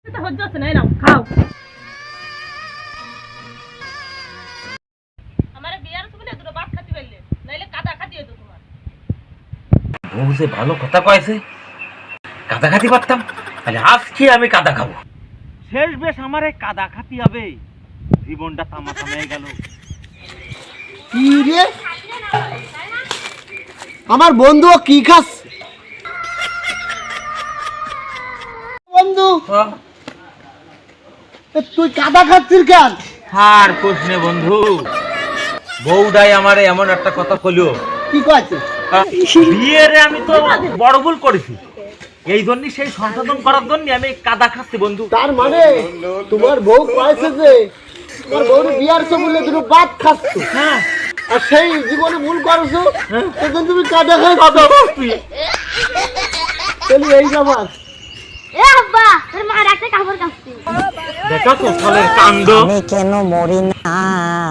এটা হজ্জ আছে না, নাও খাও। আমারে বিয়ার তুমি না দুটো ভাত খাতি পাইলে, নাইলে কাদা খাতি হইতো তোমার। বউ যে ভালো কথা কয়েছে, কাদা খাতি পারতাম, তাহলে আজকে আমি কাদা খাবো। শেষ বেশ আমারে কাদা খাতি হবে, জীবনটা তামাশা হয়ে গেল। কি রে আমার বন্ধু কি খাচ্ছে? বন্ধু তুই কাদা খাচ্ছিস কেন? আর কোশনে বন্ধু, বউডাই আমারে এমন একটা কথা কইলো। কি কইছে? বিয়েরে আমি তো বড় ভুল করেছি, এই জন্যই সেই সংশোধন করার জন্য আমি কাদা খাচ্ছি বন্ধু। তার মানে তোমার বউ কইছে যে তোমার বউর বিয়ার সময় দুটো ভাত খাচ্ছ, হ্যাঁ, আর সেই জীবনে ভুল করছো, তখন তুমি কাদা খাচ্ছ। তাহলে এই ব্যাপার। এ আব্বা, তোর মা রাখতে কাপড় কাচছে। দেখা তো ফলের কাণ্ড। আমি কেন মরি না?